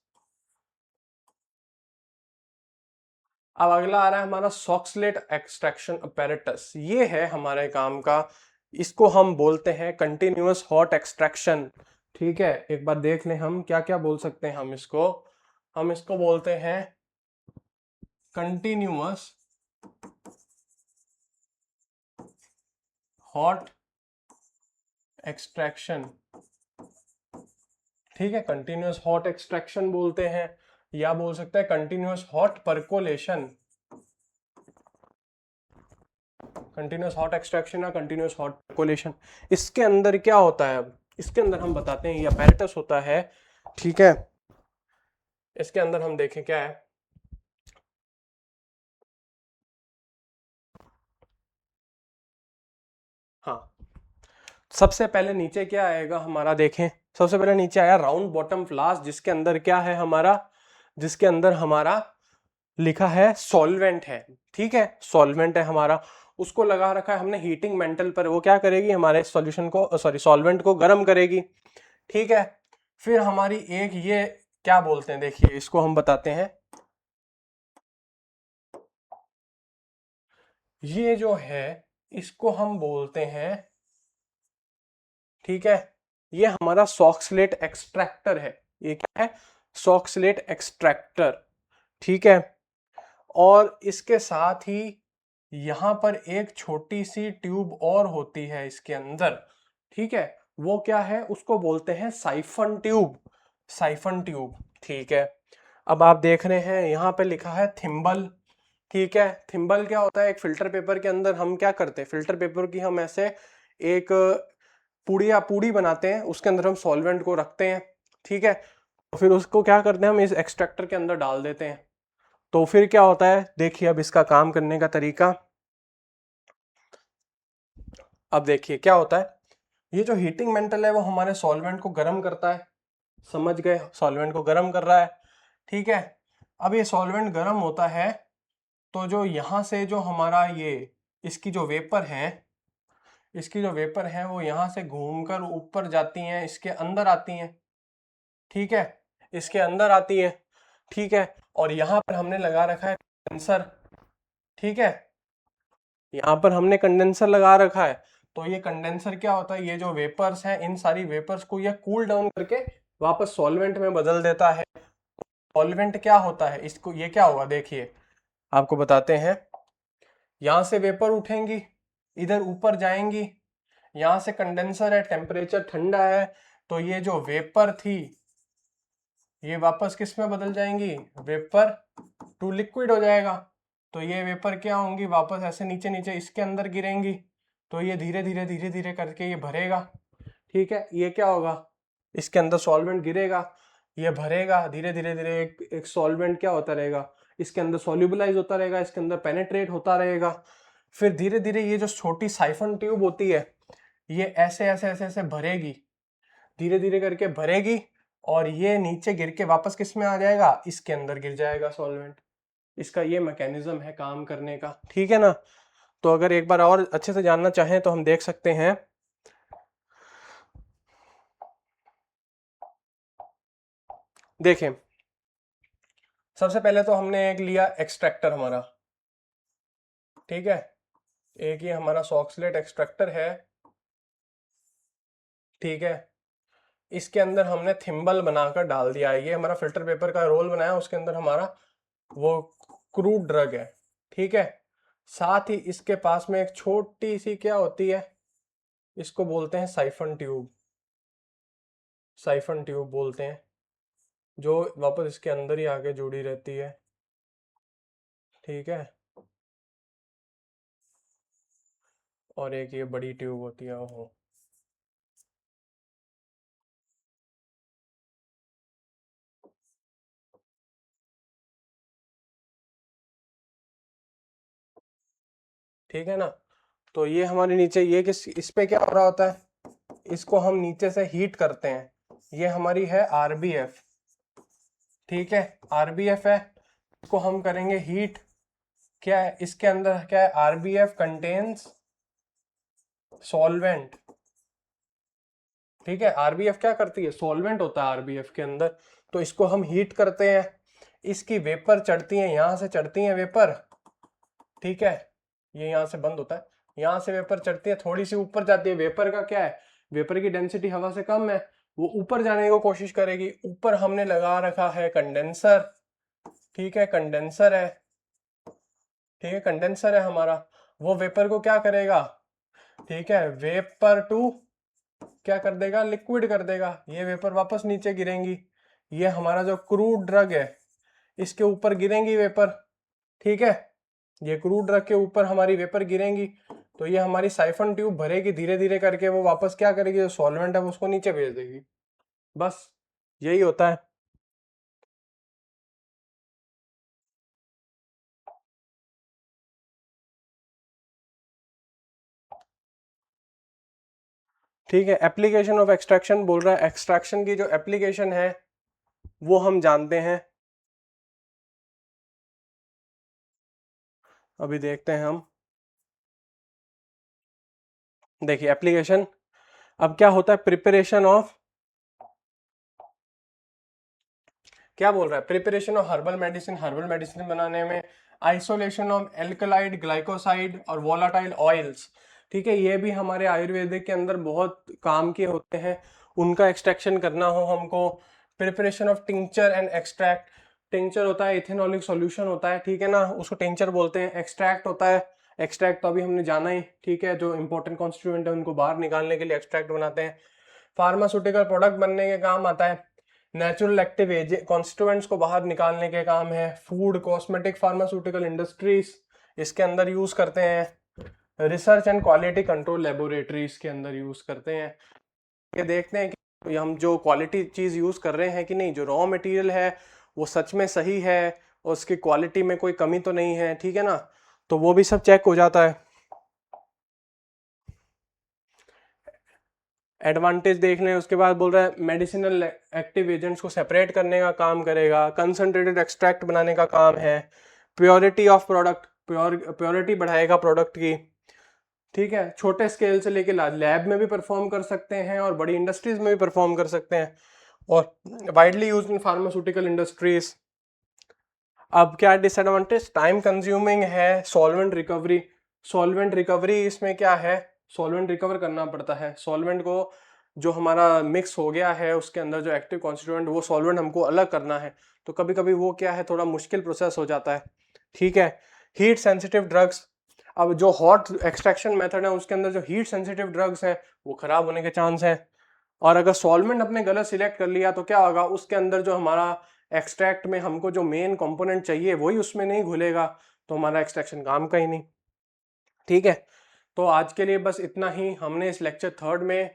अब अगला आ रहा है हमारा सॉक्सलेट एक्सट्रैक्शन अपैरेटस, ये है हमारे काम का। इसको हम बोलते हैं कंटिन्यूअस हॉट एक्सट्रैक्शन। ठीक है, एक बार देख लें हम क्या क्या बोल सकते हैं हम इसको बोलते हैं कंटिन्यूअस हॉट एक्सट्रैक्शन। ठीक है, कंटिन्यूअस हॉट एक्सट्रैक्शन बोलते हैं, या बोल सकते हैं continuous hot percolation. Continuous hot extraction या कंटिन्यूअस हॉट परकोलेशन। इसके अंदर क्या होता है, अब इसके अंदर हम बताते हैं, ये अपैरेटस होता है। ठीक है, इसके अंदर हम देखें क्या है। हाँ, सबसे पहले नीचे क्या आएगा हमारा, देखें सबसे पहले नीचे आया राउंड बॉटम फ्लास्क, जिसके अंदर क्या है हमारा, जिसके अंदर हमारा लिखा है सॉल्वेंट है। ठीक है, सॉल्वेंट है हमारा, उसको लगा रखा है हमने हीटिंग मेंटल पर। वो क्या करेगी, हमारे सॉल्यूशन को, सॉरी सॉल्वेंट को गर्म करेगी। ठीक है, फिर हमारी एक ये क्या बोलते हैं, देखिए इसको हम बताते हैं, ये जो है इसको हम बोलते हैं, ठीक है, ये हमारा सॉक्सलेट एक्सट्रैक्टर है। ये क्या है, सॉक्सलेट एक्सट्रैक्टर। ठीक है, और इसके साथ ही यहां पर एक छोटी सी ट्यूब और होती है इसके अंदर। ठीक है, वो क्या है, उसको बोलते हैं साइफन ट्यूब, साइफन ट्यूब। ठीक है, अब आप देख रहे हैं यहां पे लिखा है थिम्बल। ठीक है, थिम्बल क्या होता है, एक फिल्टर पेपर के अंदर हम क्या करते हैं, फिल्टर पेपर की हम ऐसे एक पूड़ी बनाते हैं, उसके अंदर हम सॉल्वेंट को रखते हैं। ठीक है, तो फिर उसको क्या करते हैं, हम इस एक्सट्रैक्टर के अंदर डाल देते हैं। तो फिर क्या होता है, देखिए अब इसका काम करने का तरीका। अब देखिए क्या होता है, ये जो हीटिंग मेंटल है वो हमारे सॉल्वेंट को गर्म करता है, समझ गए, सॉल्वेंट को गर्म कर रहा है। ठीक है, अब ये सॉल्वेंट गर्म होता है, तो जो यहाँ से जो हमारा ये इसकी जो वेपर है, इसकी जो वेपर है वो यहाँ से घूमकर ऊपर जाती हैं, इसके अंदर आती हैं। ठीक है, इसके अंदर आती है। ठीक है, और यहाँ पर हमने लगा रखा है कंडेंसर। ठीक है, यहाँ पर हमने कंडेंसर लगा रखा है। तो ये कंडेंसर क्या होता है, ये जो वेपर्स हैं, इन सारी वेपर्स को ये कूल डाउन करके वापस सॉल्वेंट में बदल देता है। सॉल्वेंट क्या होता है, इसको ये क्या होगा, देखिए आपको बताते हैं। यहाँ से वेपर उठेंगी, इधर ऊपर जाएंगी, यहाँ से कंडेंसर है, टेम्परेचर ठंडा है, तो ये जो वेपर थी ये वापस किस में बदल जाएंगी, वेपर टू लिक्विड हो जाएगा। तो ये वेपर क्या होंगी, वापस ऐसे नीचे नीचे इसके अंदर गिरेंगी, तो ये धीरे धीरे करके ये भरेगा। ठीक है, ये क्या होगा, इसके अंदर सॉल्वेंट गिरेगा, ये भरेगा धीरे धीरे एक सॉल्वेंट क्या होता रहेगा, इसके अंदर सॉल्युबलाइज होता रहेगा, इसके अंदर पेनेट्रेट होता रहेगा। फिर धीरे धीरे ये जो छोटी साइफन ट्यूब होती है, ये ऐसे ऐसे ऐसे ऐसे भरेगी, धीरे धीरे करके भरेगी, और ये नीचे गिर के वापस किस में आ जाएगा, इसके अंदर गिर जाएगा सॉल्वेंट। इसका ये मैकेनिज्म है काम करने का। ठीक है ना, तो अगर एक बार और अच्छे से जानना चाहें तो हम देख सकते हैं। देखें, सबसे पहले तो हमने एक लिया एक्सट्रैक्टर हमारा। ठीक है, एक ये हमारा सॉक्सलेट एक्सट्रैक्टर है। ठीक है, इसके अंदर हमने थिम्बल बनाकर डाल दिया है, ये हमारा फिल्टर पेपर का रोल बनाया, उसके अंदर हमारा वो क्रूड ड्रग है। ठीक है, साथ ही इसके पास में एक छोटी सी क्या होती है, इसको बोलते हैं साइफन ट्यूब, साइफन ट्यूब बोलते हैं, जो वापस इसके अंदर ही आके जुड़ी रहती है। ठीक है, और एक ये बड़ी ट्यूब होती है वो। ठीक है ना। तो ये हमारे नीचे ये इस पे क्या हो रहा होता है, इसको हम नीचे से हीट करते हैं, ये हमारी है आरबीएफ, ठीक है, आरबीएफ है, इसको हम करेंगे हीट। क्या है इसके अंदर, क्या है, आरबीएफ कंटेन्स सॉल्वेंट, ठीक है, आरबीएफ क्या करती है, सॉल्वेंट होता है आरबीएफ के अंदर। तो इसको हम हीट करते हैं, इसकी वेपर चढ़ती है, यहां से चढ़ती है वेपर, ठीक है, ये यहां से बंद होता है, यहां से वेपर चढ़ती है, थोड़ी सी ऊपर जाती है, वेपर का क्या है, वेपर की डेंसिटी हवा से कम है, वो ऊपर जाने की कोशिश करेगी। ऊपर हमने लगा रखा है कंडेंसर, ठीक है, कंडेंसर है, ठीक है, कंडेंसर है हमारा, वो वेपर को क्या करेगा, ठीक है, वेपर टू क्या कर देगा, लिक्विड कर देगा, ये वेपर वापस नीचे गिरेंगी, ये हमारा जो क्रूड ड्रग है इसके ऊपर गिरेंगी वेपर, ठीक है, ये क्रूड ड्रग के ऊपर हमारी वेपर गिरेंगी, तो ये हमारी साइफन ट्यूब भरेगी धीरे धीरे करके, वो वापस क्या करेगी, जो सॉल्वेंट है वो उसको नीचे भेज देगी, बस यही होता है। ठीक है, एप्लीकेशन ऑफ एक्सट्रैक्शन बोल रहा है, एक्सट्रैक्शन की जो एप्लीकेशन है वो हम जानते हैं, अभी देखते हैं हम। देखिए एप्लीकेशन, अब क्या होता है, प्रिपरेशन ऑफ, क्या बोल रहा है, प्रिपरेशन ऑफ हर्बल मेडिसिन बनाने में, आइसोलेशन ऑफ एल्कलाइड ग्लाइकोसाइड और वोलाटाइल ऑयल्स, ठीक है, ये भी हमारे आयुर्वेदिक के अंदर बहुत काम के होते हैं, उनका एक्सट्रैक्शन करना हो हमको। Preparation of tincture and extract, tincture होता है इथेनॉलिक सॉल्यूशन होता है, ठीक है ना, उसको टिंचर बोलते हैं। एक्सट्रैक्ट होता है, एक्सट्रैक्ट तो अभी हमने जाना ही, ठीक है, जो इंपॉर्टेंट कॉन्स्टिट्यूएंट है उनको बाहर निकालने के लिए एक्सट्रैक्ट बनाते हैं। फार्मास्यूटिकल प्रोडक्ट बनने के काम आता है, नेचुरल एक्टिव कॉन्स्टिट्यूएंट्स को बाहर निकालने के काम है। फूड कॉस्मेटिक फार्मास्यूटिकल इंडस्ट्रीज इसके अंदर यूज करते हैं। Research and quality control laboratories के अंदर यूज करते हैं। ये देखते हैं कि हम जो क्वालिटी चीज यूज कर रहे हैं कि नहीं, जो रॉ मटेरियल है वो सच में सही है और उसकी क्वालिटी में कोई कमी तो नहीं है, ठीक है ना, तो वो भी सब चेक हो जाता है। एडवांटेज देख लें, उसके बाद बोल रहा है मेडिसिनल एक्टिव एजेंट्स को सेपरेट करने का काम करेगा, कंसंट्रेटेड एक्सट्रैक्ट बनाने का काम है, प्योरिटी ऑफ प्रोडक्ट, प्योरिटी बढ़ाएगा प्रोडक्ट की, ठीक है, छोटे स्केल से लेके लैब में भी परफॉर्म कर सकते हैं और बड़ी इंडस्ट्रीज में भी परफॉर्म कर सकते हैं, और widely use in pharmaceutical industries. अब क्या डिसएडवांटेज, टाइम कंज्यूमिंग है, सॉल्वेंट रिकवरी, सॉल्वेंट रिकवरी इसमें क्या है, सॉल्वेंट रिकवर करना पड़ता है, सॉल्वेंट को जो हमारा मिक्स हो गया है उसके अंदर जो एक्टिव कॉन्स्टिट्यूएंट, वो सॉल्वेंट हमको अलग करना है, तो कभी कभी वो क्या है, थोड़ा मुश्किल प्रोसेस हो जाता है, ठीक है। हीट सेंसिटिव ड्रग्स, अब जो हॉट एक्सट्रैक्शन मेथड है उसके अंदर जो हीट सेंसिटिव ड्रग्स हैं वो खराब होने के चांस है, और अगर सॉल्वेंट अपने गलत सिलेक्ट कर लिया तो क्या होगा, उसके अंदर जो हमारा एक्सट्रैक्ट में हमको जो मेन कंपोनेंट चाहिए वही उसमें नहीं घुलेगा, तो हमारा एक्सट्रैक्शन काम का ही नहीं, ठीक है। तो आज के लिए बस इतना ही, हमने इस लेक्चर थर्ड में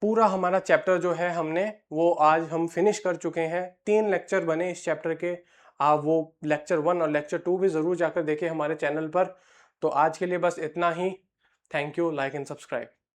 पूरा हमारा चैप्टर जो है हमने वो आज हम फिनिश कर चुके हैं। 3 लेक्चर बने इस चैप्टर के, आप वो लेक्चर 1 और लेक्चर 2 भी ज़रूर जाकर देखें हमारे चैनल पर। तो आज के लिए बस इतना ही, thank you, like and subscribe.